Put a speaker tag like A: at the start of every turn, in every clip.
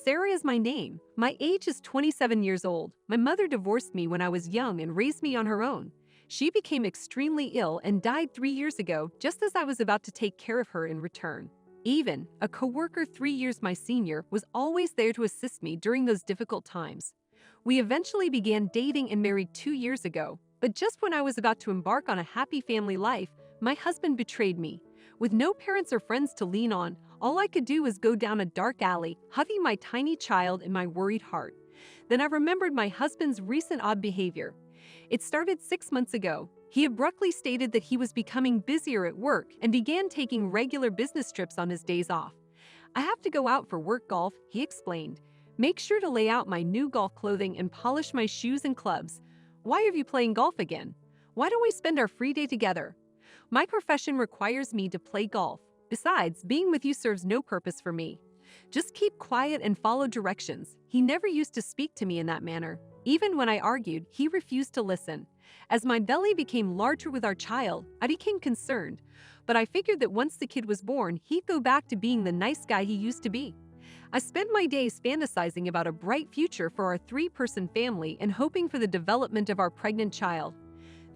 A: Sarah is my name. My age is 27 years old. My mother divorced me when I was young and raised me on her own. She became extremely ill and died 3 years ago, just as I was about to take care of her in return. Even, a coworker 3 years my senior was always there to assist me during those difficult times. We eventually began dating and married 2 years ago, but just when I was about to embark on a happy family life, my husband betrayed me. With no parents or friends to lean on, all I could do was go down a dark alley, hugging my tiny child in my worried heart. Then I remembered my husband's recent odd behavior. It started 6 months ago. He abruptly stated that he was becoming busier at work and began taking regular business trips on his days off. "I have to go out for work golf," he explained. "Make sure to lay out my new golf clothing and polish my shoes and clubs." "Why are you playing golf again? Why don't we spend our free day together?" "My profession requires me to play golf. Besides, being with you serves no purpose for me. Just keep quiet and follow directions." He never used to speak to me in that manner. Even when I argued, he refused to listen. As my belly became larger with our child, I became concerned. But I figured that once the kid was born, he'd go back to being the nice guy he used to be. I spent my days fantasizing about a bright future for our three-person family and hoping for the development of our pregnant child.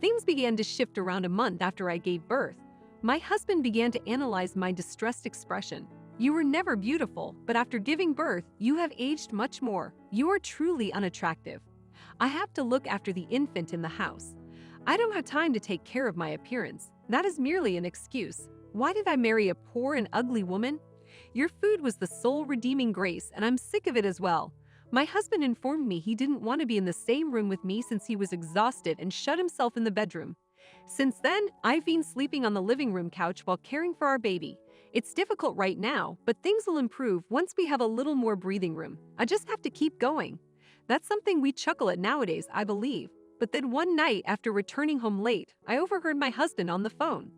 A: Things began to shift around a month after I gave birth. My husband began to analyze my distressed expression. "You were never beautiful, but after giving birth, you have aged much more. You are truly unattractive. I have to look after the infant in the house. I don't have time to take care of my appearance. That is merely an excuse. Why did I marry a poor and ugly woman? Your food was the sole redeeming grace, and I'm sick of it as well." My husband informed me he didn't want to be in the same room with me since he was exhausted and shut himself in the bedroom. Since then, I've been sleeping on the living room couch while caring for our baby. It's difficult right now, but things will improve once we have a little more breathing room. I just have to keep going. That's something we chuckle at nowadays, I believe. But then one night, after returning home late, I overheard my husband on the phone.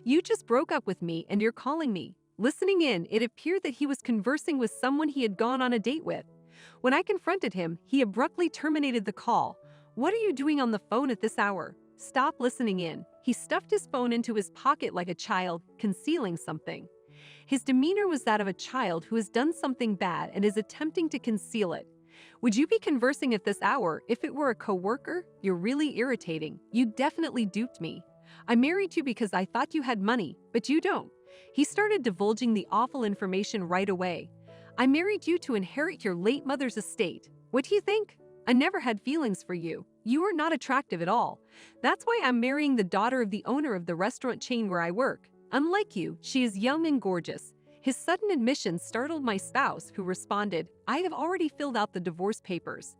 A: "You just broke up with me and you're calling me." Listening in, it appeared that he was conversing with someone he had gone on a date with. When I confronted him, he abruptly terminated the call. "What are you doing on the phone at this hour? Stop listening in." He stuffed his phone into his pocket like a child, concealing something. His demeanor was that of a child who has done something bad and is attempting to conceal it. "Would you be conversing at this hour if it were a coworker? You're really irritating. You definitely duped me. I married you because I thought you had money, but you don't." He started divulging the awful information right away. "I married you to inherit your late mother's estate. What do you think? I never had feelings for you. You are not attractive at all. That's why I'm marrying the daughter of the owner of the restaurant chain where I work. Unlike you, she is young and gorgeous." His sudden admission startled my spouse, who responded, "I have already filled out the divorce papers.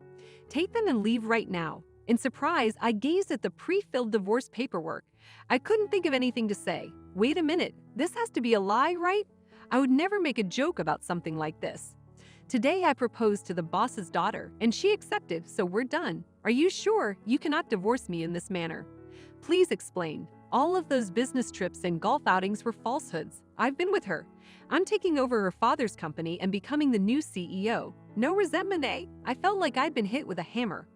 A: Take them and leave right now." In surprise, I gazed at the pre-filled divorce paperwork. I couldn't think of anything to say. Wait a minute, this has to be a lie, right? I would never make a joke about something like this. Today I proposed to the boss's daughter, and she accepted, so we're done. Are you sure you cannot divorce me in this manner? Please explain. All of those business trips and golf outings were falsehoods. I've been with her. I'm taking over her father's company and becoming the new CEO. No resentment, eh? I felt like I'd been hit with a hammer.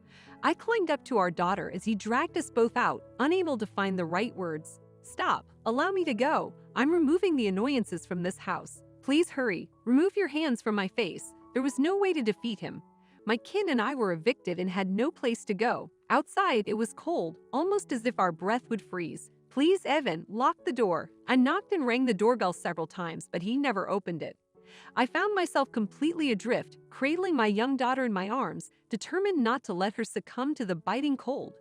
A: I climbed up to our daughter as he dragged us both out, unable to find the right words. "Stop. Allow me to go. I'm removing the annoyances from this house. Please hurry. Remove your hands from my face." There was no way to defeat him. My kid and I were evicted and had no place to go. Outside, it was cold, almost as if our breath would freeze. "Please, Evan, lock the door." I knocked and rang the doorbell several times, but he never opened it. I found myself completely adrift, cradling my young daughter in my arms, determined not to let her succumb to the biting cold.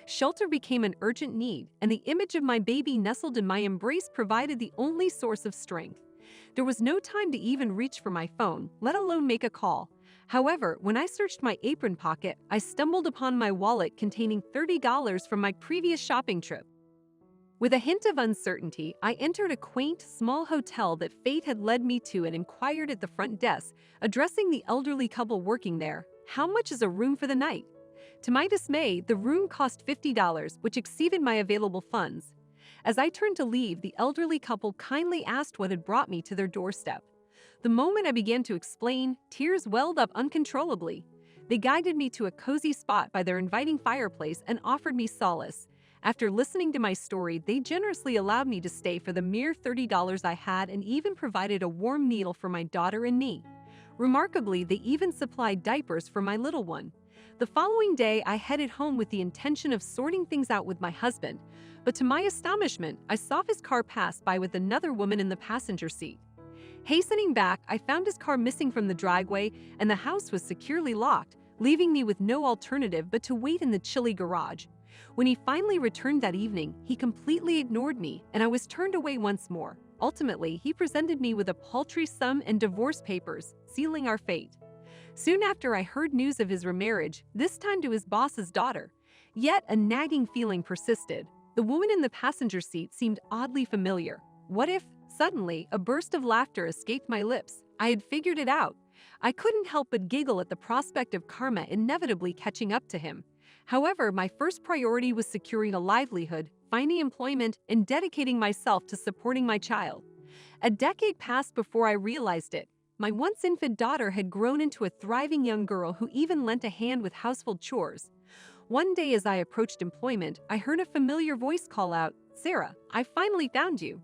A: Shelter became an urgent need, and the image of my baby nestled in my embrace provided the only source of strength. There was no time to even reach for my phone, let alone make a call. However, when I searched my apron pocket, I stumbled upon my wallet containing $30 from my previous shopping trip. With a hint of uncertainty, I entered a quaint, small hotel that fate had led me to and inquired at the front desk, addressing the elderly couple working there. "How much is a room for the night?" To my dismay, the room cost $50, which exceeded my available funds. As I turned to leave, the elderly couple kindly asked what had brought me to their doorstep. The moment I began to explain, tears welled up uncontrollably. They guided me to a cozy spot by their inviting fireplace and offered me solace. After listening to my story, they generously allowed me to stay for the mere $30 I had and even provided a warm needle for my daughter and me. Remarkably, they even supplied diapers for my little one. The following day, I headed home with the intention of sorting things out with my husband, but to my astonishment, I saw his car pass by with another woman in the passenger seat. Hastening back, I found his car missing from the driveway and the house was securely locked, leaving me with no alternative but to wait in the chilly garage. When he finally returned that evening, he completely ignored me and I was turned away once more. Ultimately, he presented me with a paltry sum and divorce papers, sealing our fate. Soon after, I heard news of his remarriage, this time to his boss's daughter. Yet a nagging feeling persisted. The woman in the passenger seat seemed oddly familiar. What if, suddenly, a burst of laughter escaped my lips? I had figured it out. I couldn't help but giggle at the prospect of karma inevitably catching up to him. However, my first priority was securing a livelihood, finding employment, and dedicating myself to supporting my child. A decade passed before I realized it. My once infant daughter had grown into a thriving young girl who even lent a hand with household chores. One day as I approached employment, I heard a familiar voice call out, "Sarah, I finally found you."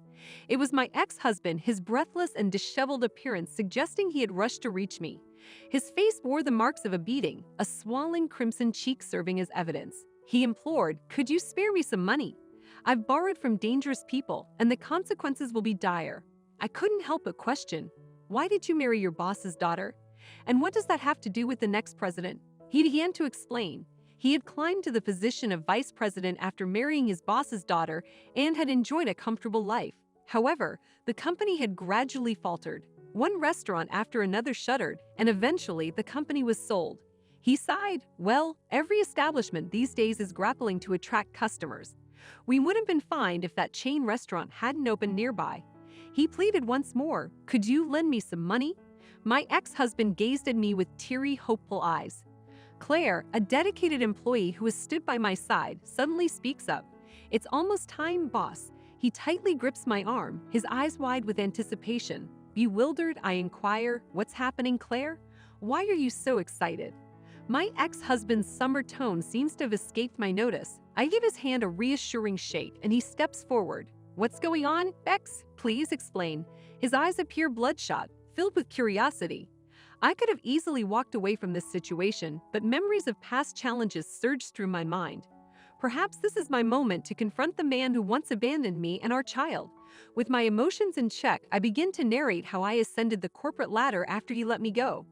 A: It was my ex-husband, his breathless and disheveled appearance suggesting he had rushed to reach me. His face bore the marks of a beating, a swollen crimson cheek serving as evidence. He implored, "Could you spare me some money? I've borrowed from dangerous people, and the consequences will be dire." I couldn't help but question, "Why did you marry your boss's daughter? And what does that have to do with the next president?" He began to explain. He had climbed to the position of vice president after marrying his boss's daughter and had enjoyed a comfortable life. However, the company had gradually faltered. One restaurant after another shuttered, and eventually the company was sold. He sighed, "Well, every establishment these days is grappling to attract customers. We would have been fine if that chain restaurant hadn't opened nearby." He pleaded once more, "Could you lend me some money?" My ex-husband gazed at me with teary, hopeful eyes. Claire, a dedicated employee who has stood by my side, suddenly speaks up. "It's almost time, boss." He tightly grips my arm, his eyes wide with anticipation. Bewildered, I inquire, "What's happening, Claire? Why are you so excited?" My ex-husband's summer tone seems to have escaped my notice. I give his hand a reassuring shake and he steps forward. "What's going on, Bex? Please explain." His eyes appear bloodshot, filled with curiosity. I could have easily walked away from this situation, but memories of past challenges surged through my mind. Perhaps this is my moment to confront the man who once abandoned me and our child. With my emotions in check, I begin to narrate how I ascended the corporate ladder after he let me go.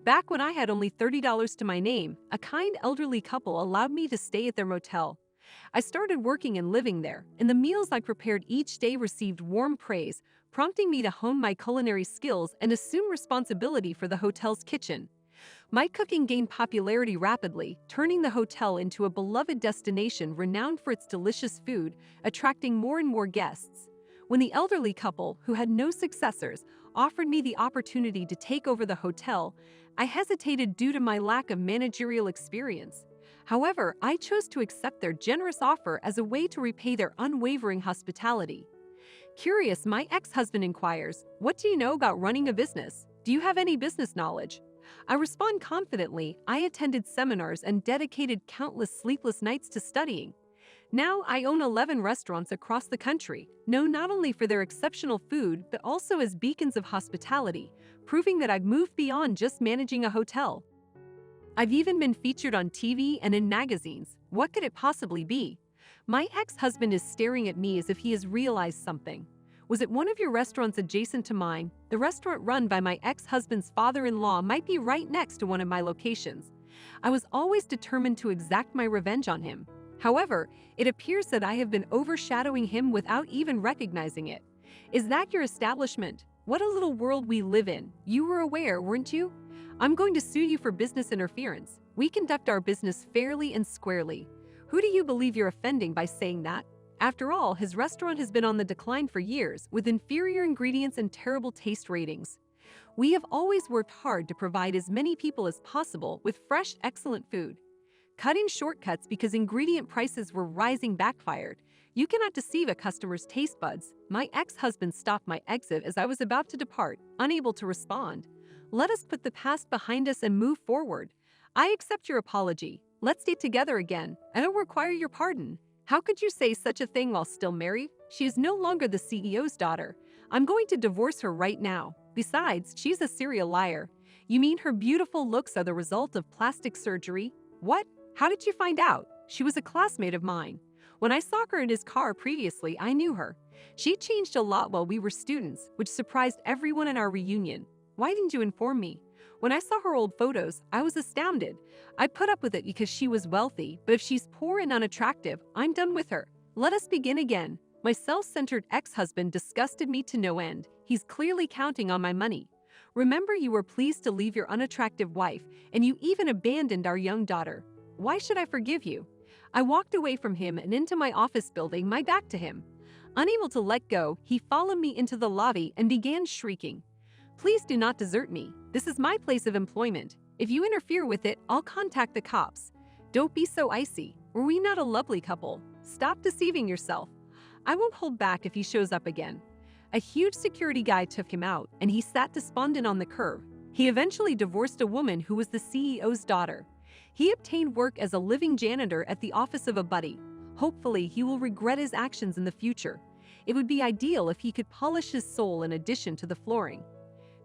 A: Back when I had only $30 to my name, a kind elderly couple allowed me to stay at their motel. I started working and living there, and the meals I prepared each day received warm praise, prompting me to hone my culinary skills and assume responsibility for the hotel's kitchen. My cooking gained popularity rapidly, turning the hotel into a beloved destination renowned for its delicious food, attracting more and more guests. When the elderly couple, who had no successors, offered me the opportunity to take over the hotel, I hesitated due to my lack of managerial experience. However, I chose to accept their generous offer as a way to repay their unwavering hospitality. Curious, my ex-husband inquires, "What do you know about running a business? Do you have any business knowledge?" I respond confidently, "I attended seminars and dedicated countless sleepless nights to studying. Now I own 11 restaurants across the country, known not only for their exceptional food but also as beacons of hospitality, proving that I've moved beyond just managing a hotel. I've even been featured on TV and in magazines. What could it possibly be?" My ex-husband is staring at me as if he has realized something. "Was it one of your restaurants adjacent to mine? The restaurant run by my ex-husband's father-in-law might be right next to one of my locations." I was always determined to exact my revenge on him. However, it appears that I have been overshadowing him without even recognizing it. "Is that your establishment? What a little world we live in. You were aware, weren't you? I'm going to sue you for business interference. We conduct our business fairly and squarely. Who do you believe you're offending by saying that?" After all, his restaurant has been on the decline for years, with inferior ingredients and terrible taste ratings. We have always worked hard to provide as many people as possible with fresh, excellent food. Cutting shortcuts because ingredient prices were rising backfired. You cannot deceive a customer's taste buds. My ex-husband stopped my exit as I was about to depart, unable to respond. "Let us put the past behind us and move forward. I accept your apology. Let's stay together again. I don't require your pardon." How could you say such a thing while still married? She is no longer the CEO's daughter. I'm going to divorce her right now. Besides, she's a serial liar. You mean her beautiful looks are the result of plastic surgery? What? How did you find out? She was a classmate of mine. When I saw her in his car previously, I knew her. She changed a lot while we were students, which surprised everyone in our reunion. Why didn't you inform me? When I saw her old photos, I was astounded. I put up with it because she was wealthy, but if she's poor and unattractive, I'm done with her. Let us begin again. My self-centered ex-husband disgusted me to no end. He's clearly counting on my money. Remember, you were pleased to leave your unattractive wife, and you even abandoned our young daughter. Why should I forgive you? I walked away from him and into my office building, my back to him. Unable to let go, he followed me into the lobby and began shrieking. Please do not desert me. This is my place of employment. If you interfere with it, I'll contact the cops. Don't be so icy. Were we not a lovely couple? Stop deceiving yourself. I won't hold back if he shows up again. A huge security guy took him out, and he sat despondent on the curb. He eventually divorced a woman who was the CEO's daughter. He obtained work as a living janitor at the office of a buddy. Hopefully, he will regret his actions in the future. It would be ideal if he could polish his soul in addition to the flooring.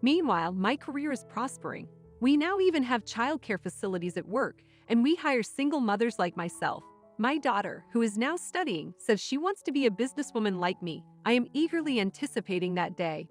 A: Meanwhile, my career is prospering. We now even have childcare facilities at work, and we hire single mothers like myself. My daughter, who is now studying, says she wants to be a businesswoman like me. I am eagerly anticipating that day.